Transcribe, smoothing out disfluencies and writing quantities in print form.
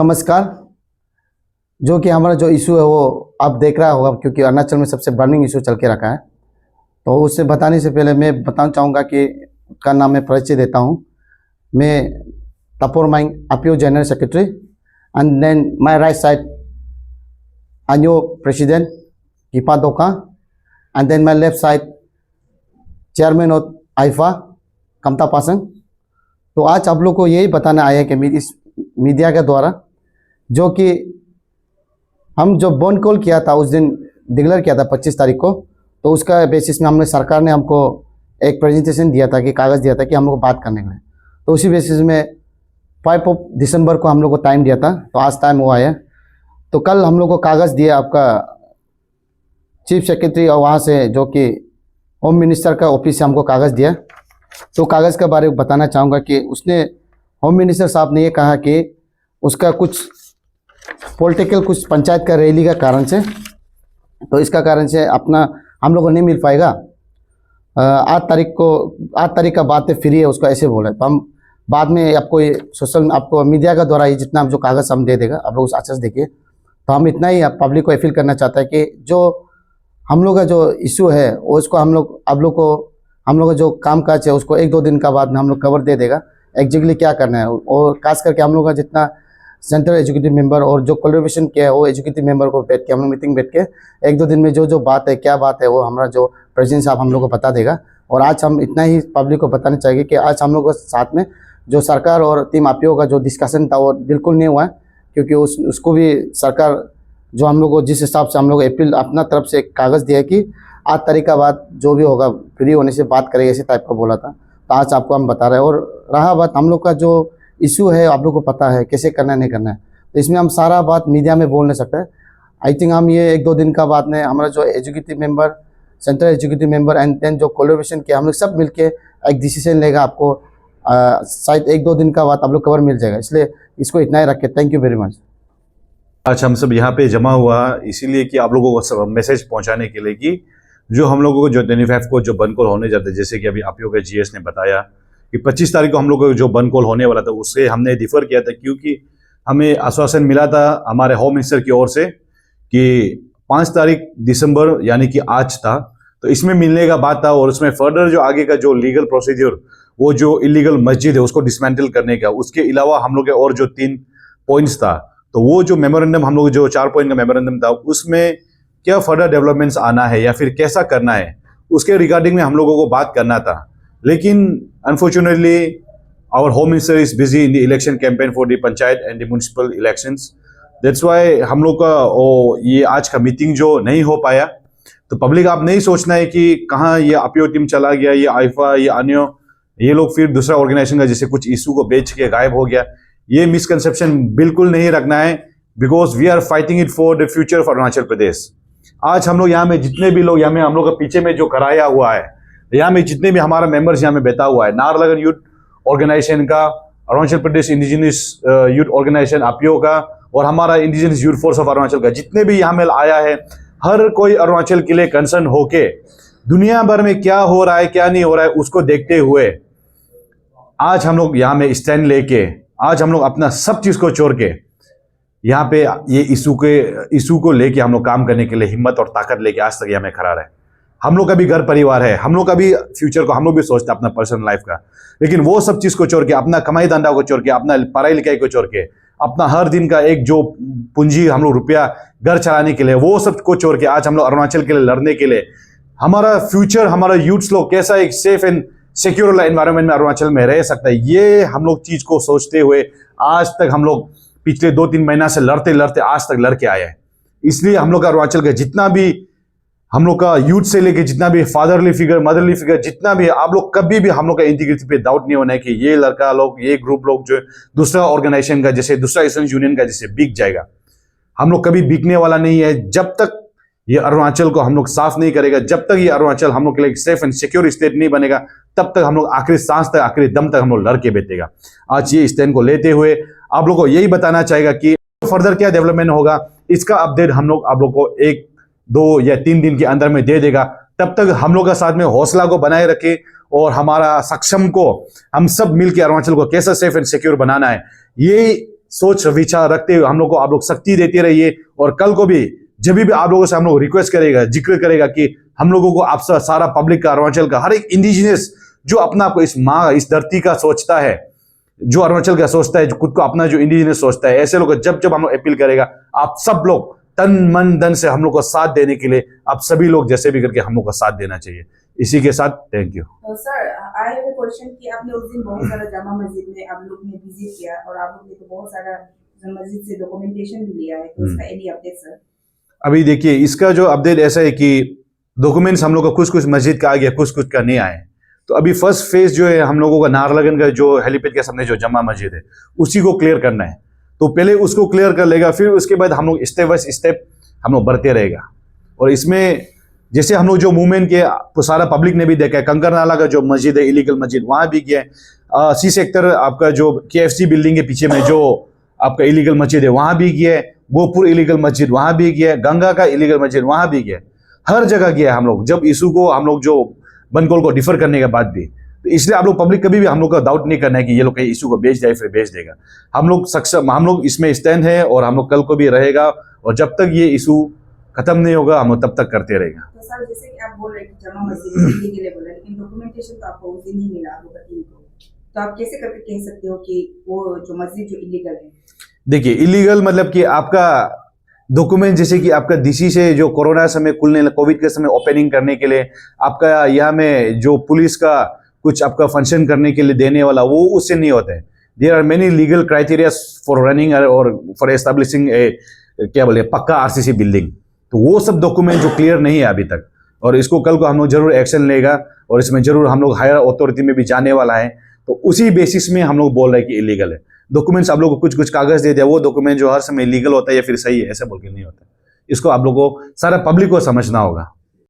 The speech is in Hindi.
नमस्कार। जो कि हमारा जो इशू है वो आप देख रहा होगा, क्योंकि अरुणाचल में सबसे बर्निंग इशू चल के रखा है। तो उससे बताने से पहले मैं बताना चाहूँगा कि का नाम मैं परिचय देता हूँ। मैं तपोर माइंग अपीओ general secretary and then my right side Anyo president Kipa Doka and then my left side chairman of आइफा कमता पासंग। तो आज आप लोग को यही बताना आया है कि इस मीडिया के द्वारा जो कि हम जो बॉन्ड कॉल किया था उस दिन डिक्लेयर किया था 25 तारीख को, तो उसका बेसिस में हमने सरकार ने हमको एक प्रेजेंटेशन दिया था कि कागज़ दिया था कि हम लोग को बात करने के लिए। तो उसी बेसिस में 5 दिसंबर को हम लोग को टाइम दिया था, तो आज टाइम हुआ है। तो कल हम लोग को कागज़ दिया आपका चीफ सेक्रेटरी और वहाँ से जो कि होम मिनिस्टर का ऑफिस से हमको कागज़ दिया। तो कागज़ के बारे में बताना चाहूँगा कि उसने होम मिनिस्टर साहब ने ये कहा कि उसका कुछ पॉलिटिकल कुछ पंचायत का रैली का कारण से, तो इसका कारण से अपना हम लोग को नहीं मिल पाएगा। 8 तारीख का बात है, फ्री है, उसको ऐसे बोला। तो हम बाद में आपको ये आपको मीडिया का द्वारा ये जितना जो कागज़ हम दे देगा आप लोग उस अच्छे से देखिए। तो हम इतना ही पब्लिक को अपील करना चाहते हैं कि जो हम लोग का जो इशू है वो इसको हम लोग का जो काम काज है उसको 1-2 दिन का बाद में हम लोग कवर दे देगा एग्जैक्टली क्या करना है। और खास करके हम लोग का जितना सेंट्रल एजुकेटिव मेंबर और जो कोलैबोरेशन किया है वो एजुकेटिव मेंबर को बैठ के हम लोग मीटिंग बैठ के 1-2 दिन में जो बात है क्या बात है वो हमारा जो प्रेसिडेंट साहब हम लोग को बता देगा। और आज हम इतना ही पब्लिक को बताना चाहिए कि आज हम लोग के साथ में जो सरकार और टीम आपियो का जो डिस्कशन था वो बिल्कुल नहीं हुआ है, क्योंकि उसको भी सरकार जो हम लोग को जिस हिसाब से हम लोग अपील अपना तरफ से कागज़ दिया कि 8 तारीख का बाद जो भी होगा फ्री होने से बात करेंगे, इसी टाइप का बोला था। तो आज आपको हम बता रहे हैं। और रहा बात हम लोग का जो इशू है आप लोग को पता है कैसे करना है नहीं करना है, तो इसमें हम सारा बात मीडिया में बोल नहीं सकते। आई थिंक हम ये 1-2 दिन का बाद में हमारा जो educative member central educative member and then जो कोलैबोरेशन किया हम लोग सब मिलके एक डिसीजन लेगा। आपको शायद 1-2 दिन का बाद आप लोग कवर मिल जाएगा, इसलिए इसको इतना ही रखे। Thank you very much. आज हम सब यहाँ पे जमा हुआ इसीलिए कि आप लोगों को मैसेज पहुँचाने के लिए कि जो हम लोगों को जो 25 को जो बंद कॉल होने जाते, जैसे कि अभी आपियो के जीएस ने बताया कि 25 तारीख को हम लोग को जो बंद कॉल होने वाला था उससे हमने डिफर किया था, क्योंकि हमें आश्वासन मिला था हमारे होम मिनिस्टर की ओर से कि 5 तारीख दिसंबर यानी कि आज था, तो इसमें मिलने का बात था। और उसमें फर्दर जो आगे का जो लीगल प्रोसीजर वो जो इलीगल मस्जिद है उसको डिसमेंटल करने का, उसके अलावा हम लोग के और जो 3 पॉइंट्स था, तो वो जो मेमोरेंडम हम लोग जो 4 पॉइंट का मेमोरेंडम था उसमें क्या फर्दर डेवलपमेंट्स आना है या फिर कैसा करना है उसके रिगार्डिंग में हम लोगों को बात करना था। लेकिन unfortunately our home minister is busy in the election campaign for the panchayat and the municipal elections. That's why हम लोग का ये आज का मीटिंग जो नहीं हो पाया। तो पब्लिक आप नहीं सोचना है कि कहाँ ये आपियो टीम चला गया, ये आइफा, ये अन्य ये लोग फिर दूसरा ऑर्गेनाइजेशन का जैसे कुछ इशू को बेच के गायब हो गया, ये मिसकंसेप्शन बिल्कुल नहीं रखना है। Because we are fighting it for the future of Arunachal Pradesh. आज हम लोग यहाँ में जितने भी लोग यहाँ में हम लोग का पीछे में जो कराया हुआ है, यहाँ में जितने भी हमारा मेंबर्स यहाँ में बैठा हुआ है, नाहरलगुन यूथ ऑर्गेनाइजेशन का, Arunachal Pradesh indigenous youth organisation आपियो का और हमारा indigenous youth force of Arunachal का, जितने भी यहाँ में आया है, हर कोई अरुणाचल के लिए कंसर्न होके दुनिया भर में क्या हो रहा है क्या नहीं हो रहा है उसको देखते हुए आज हम लोग यहाँ में स्टैंड लेके आज हम लोग अपना सब चीज को छोड़ के यहाँ पे ये इशू को लेके हम लोग काम करने के लिए हिम्मत और ताकत लेके आज तक यहाँ में खड़ा रहे। हम लोग का भी घर परिवार है, हम लोग का भी फ्यूचर को हम लोग भी सोचते हैं अपना पर्सनल लाइफ का, लेकिन वो सब चीज को छोड़ के, अपना कमाई धंधा को छोड़ के, अपना पढ़ाई लिखाई को छोड़ के, अपना हर दिन का एक जो पूंजी हम लोग रुपया घर चलाने के लिए वो सब को छोड़ के आज हम लोग अरुणाचल के लिए लड़ने के लिए, हमारा फ्यूचर हमारा यूथ्स लोग कैसा एक सेफ एंड सिक्योर एनवायरनमेंट में अरुणाचल में रह सकता है, ये हम लोग चीज को सोचते हुए आज तक हम लोग पिछले 2-3 महीना से लड़ते लड़ते आज तक लड़ के आए हैं। इसलिए हम लोग का अरुणाचल का जितना भी हम लोग का यूथ से लेके जितना भी फादरली फिगर मदरली फिगर जितना भी, आप लोग कभी भी हम लोग का इंटीग्रिटी पे डाउट नहीं होना है कि ये लड़का लोग ये ग्रुप लोग जो दूसरा ऑर्गेनाइजेशन का जैसे दूसरा स्टूडेंट यूनियन का जैसे बिक जाएगा, हम लोग कभी बिकने वाला नहीं है। जब तक ये अरुणाचल को हम लोग साफ नहीं करेगा, जब तक ये अरुणाचल हम लोग के लिए सेफ एंड सिक्योर स्टेट नहीं बनेगा, तब तक हम लोग आखिरी सांस तक आखिरी दम तक हम लोग लड़ के बैठेगा। आज ये स्टैंड को लेते हुए आप लोग को यही बताना चाहेगा कि फर्दर क्या डेवलपमेंट होगा इसका अपडेट हम लोग आप लोग को 1-2 या 3 दिन के अंदर में दे देगा। तब तक हम लोग का साथ में हौसला को बनाए रखे और हमारा सक्षम को हम सब मिलकर अरुणाचल को कैसा सेफ एंड सिक्योर बनाना है, ये सोच विचार रखते हुए हम लोग को आप लोग शक्ति देते रहिए। और कल को भी जब भी आप लोगों से हम लोग रिक्वेस्ट करेगा, जिक्र करेगा कि हम लोगों को आप सारा पब्लिक का, अरुणाचल का हर एक इंडिजिनियस जो अपना आपको इस माँ इस धरती का सोचता है, जो अरुणाचल का सोचता है, जो खुद को अपना जो इंडिजिनियस सोचता है, ऐसे लोग जब जब हम लोग अपील करेगा, आप सब लोग तन मन धन से हम लोग को साथ देने के लिए आप सभी लोग जैसे भी करके हम लोग को साथ देना चाहिए। इसी के साथ thank you. Sir, I have a question कि आपने उस दिन बहुत सारा जामा मस्जिद में आप लोग ने विजिट किया और आप लोग ने तो बहुत सारा मस्जिद से डॉक्यूमेंटेशन भी लिया है, तो उसका एनी अपडेट सर? अभी देखिए, इसका जो अपडेट ऐसा है कि डॉक्यूमेंट्स हम लोग का कुछ कुछ मस्जिद का आ गया, कुछ कुछ का नहीं आए। तो अभी फर्स्ट फेज जो है हम लोगों का नाहरलगुन का जो हेलीपैड के सामने जो जमा मस्जिद है उसी को क्लियर करना है। तो पहले उसको क्लियर कर लेगा, फिर उसके बाद हम लोग स्टेप बाय स्टेप हम लोग बढ़ते रहेगा। और इसमें जैसे हम लोग जो मूवमेंट किया तो सारा पब्लिक ने भी देखा है, कंकर नाला का जो मस्जिद है इलीगल मस्जिद वहाँ भी गया है, सी सेक्टर आपका जो KFC बिल्डिंग के पीछे में जो आपका इलीगल मस्जिद है वहाँ भी गया है, गोपुर इलीगल मस्जिद वहाँ भी गया है, गंगा का इलीगल मस्जिद वहाँ भी गया है, हर जगह गया है हम लोग। जब इशू को हम लोग जो बनकोल को डिफर करने के बाद भी, तो इसलिए आप लोग पब्लिक कभी भी हम लोग का डाउट नहीं करना है कि ये लोग कहीं इशू को बेच जाए फिर बेच देगा। हम लोग सक्षम, हम लोग इसमें स्टैंड है और हम लोग कल को भी रहेगा, और जब तक ये इशू खत्म नहीं होगा हम लोग तब तक करते रहेगा। तो सर, जैसे कि आप बोल रहे हैं कि जमा मस्जिद के लिए बोला, लेकिन डॉक्यूमेंटेशन तो आपको उस दिन ही मिला आप लोग का टीम को, तो आप कैसे करके कह सकते हो कि वो जो मस्जिद जो इलीगल है? देखिए, इलीगल मतलब कि आपका डॉक्यूमेंट, जैसे कि आपका DC से जो कोरोना समय खुलने, कोविड के समय ओपनिंग करने के लिए आपका यहाँ में जो पुलिस का कुछ आपका फंक्शन करने के लिए देने वाला, वो उससे नहीं होता है। There are many legal criteria for running और फॉर एस्टेब्लिशिंग ए क्या बोले पक्का RCC बिल्डिंग। तो वो सब डॉक्यूमेंट जो क्लियर नहीं है अभी तक, और इसको कल को हम लोग जरूर एक्शन लेगा और इसमें जरूर हम लोग हायर अथॉरिटी में भी जाने वाला है। तो उसी बेसिस में हम लोग बोल रहे हैं कि इलीगल है। डॉक्यूमेंट्स आप लोग को कुछ कुछ कागज दे दिया, वो डॉक्यूमेंट जो हर समय लीगल होता है या फिर सही है ऐसा बोल के नहीं होता। इसको आप लोग को सारा पब्लिक को समझना होगा।